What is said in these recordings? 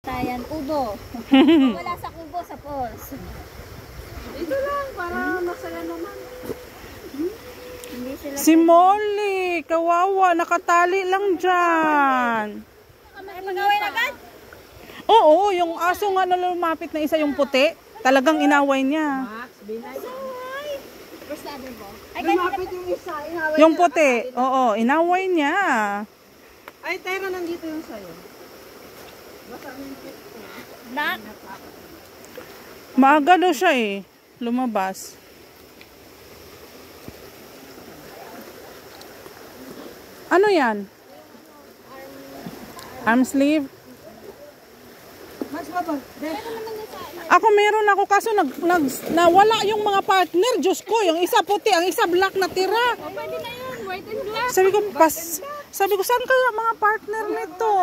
Tayan, kubo. Wala sa kubo, sa pos. Ito lang, para masaya naman. Hindi sila Si Molly, kawawa, nakatali lang dyan. Pag-away agad? Oo, yung aso nga na lumapit na isa yung puti, talagang inaway niya. Max, binay. Prestado mo? Lumapit yung isa, inaway Yung niya. puti, oo, inaway niya. Ay, Tyra, nandito yung sayo. Basta yung puti. Nak? Maaga daw siya eh, lumabas. Ano yan? Arm sleeve? Max, baba. Ako meron ako kaso nawala yung mga partner. Diyos ko, yung isa puti, ang isa black na tira. Pwede na yun, white and black. Sabi ko, saan kaya mga partner nito?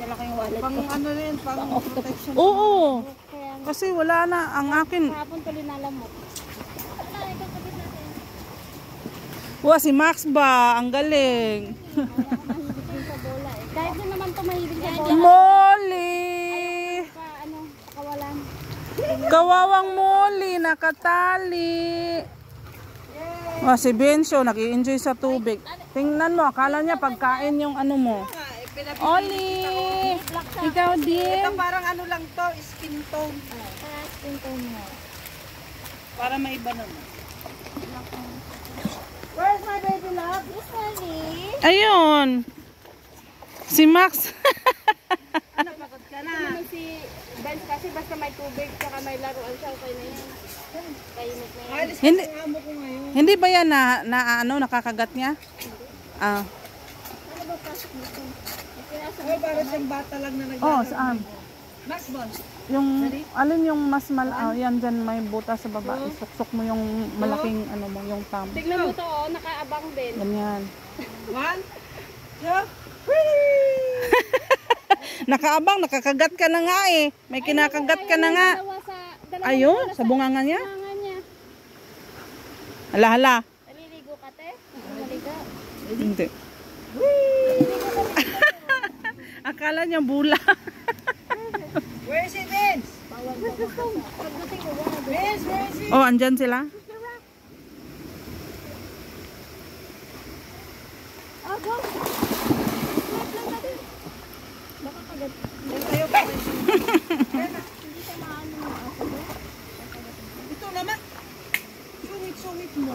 Dala ko yung wallet Pang ko. ano rin, pang protection. Oo, Kaya kasi wala na ang akin. kahapon tuloy nalamot. Ay, kakabit natin. Wow, si Max ba? Ang galing. Mahilig din sa bola eh. Kahit din naman ito mahilig sa bola. Molly! Pakawalan. Kawawang Molly, nakatali. Wow, si Bencio, nag-i-enjoy sa tubig. Tingnan mo, akala niya pagkain yung ano mo. Oli! Ikaw din. Ito parang ano lang to, skin tone. Skin tone mo. Para maiba naman. Where's my baby love? Yes, honey. Ayun. Si Max. Ano, pagod ka na? Naman si Benz kasi basta may tubig tsaka may laruan siya, okay na yan. Kainit na yan. Alis ka Hindi. sa amo ko ngayon. Hindi ba yan nakakagat niya? Ah. Ano ba pasok dito? Ay, para siyang bata lang na naglalaro. Oh, saan? Max, boss. Yung, alin yung mas yan dyan may butas sa baba. Isuksok mo yung malaking, ano mo, yung thumb. Tignan mo to, oh, nakaabang din. Ganyan. 1, 2, 3. Nakaabang, nakakagat ka na nga eh. May kinakagat ka na nga. Ayun, sa bunganga niya. Bunganga niya. Hala, hala. Naliligo ka, te? Naliligo. Hindi. Akala niya bula. Where is it, Vince? Bawal mo pagdating ko, wala. Vince, where is it? Oh, andyan sila. Ah, go! Snap lang natin. Baka kagad. Tayo pa. Hindi siya maano ng aso. Ito naman. Sungit mo.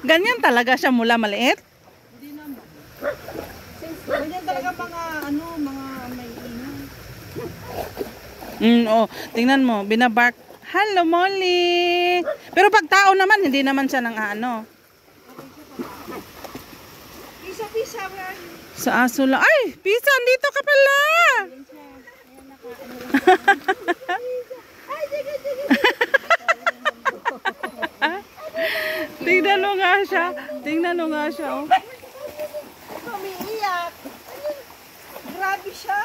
Ganyan talaga siya mula maliit. Hindi naman. Ganyan talaga mga mga may ingay. Oh, tingnan mo, binabark. Hello, Molly. Pero pag tao naman, hindi naman siya ng ano. Pisa, where are you? Sa aso lang. Ay, Pisa, andito ka pala. Tingnan mo nga siya. Tingnan mo nga siya. Oh. Umiiyak. Grabe siya.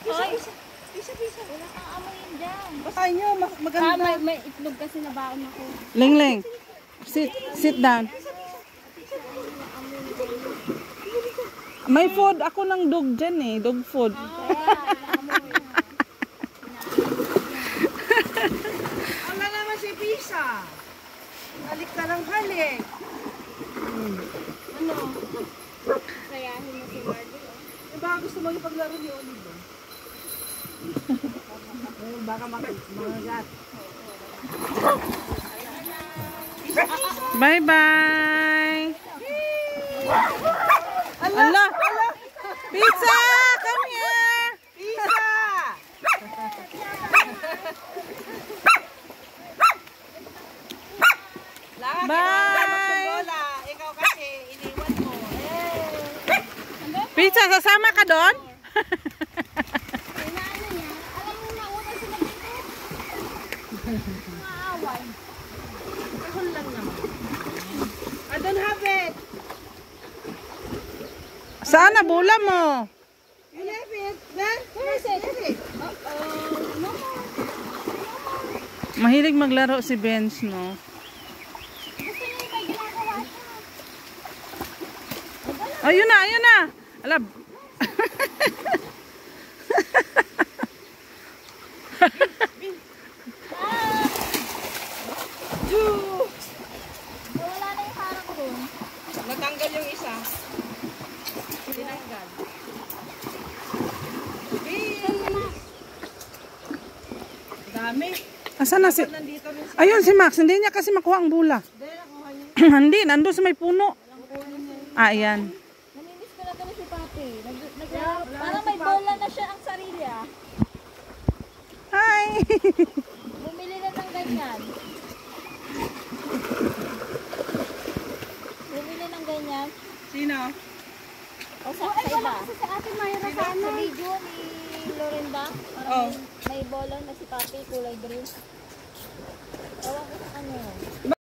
Pisa. Wala kang amoyin dyan. Basta nyo, maganda. May itlog kasi na baon ako. Ling. Sit down. May food ako ng dog dyan eh. Dog food. Wala naman si Pisa. Halik ka ng halik. Ano? Sayahin mo si Mardy. Baka gusto mo ipaglaro ni Olive. Baka makagat. Bye-bye. Ala. Pizza, come here. Pisa! Bye. Ikaw kasi iniwan mo. Pizza, sasama ka doon? Inaano niya? Alam mo na, una sila dito. Maaway. Kahon lang naman. I don't have it. Saan na bula mo? You left it. Where is it? Uh-oh. No more. Mahilig maglaro si Benz, no? Gusto niya yung may ginagawa siya. Ayun na, ayun na! Alab! Wala na yung harang ko. Natanggal yung isa. Tinanggal. Dami. Asan na si... Nandito rin siya. Ayun si Max, hindi niya kasi makuha ang bula. Hindi, nandun sa may puno. Ah, ayan. Namimiss ko na kami si Papi. Parang may bola na siya ang sarili ah. Hi! Bumili na ng ganyan. Bumili ng ganyan. Sino? O sa iba. Sa atin mayroon sa video ni Lorinda. Parang may bola na si Papi, kulay green.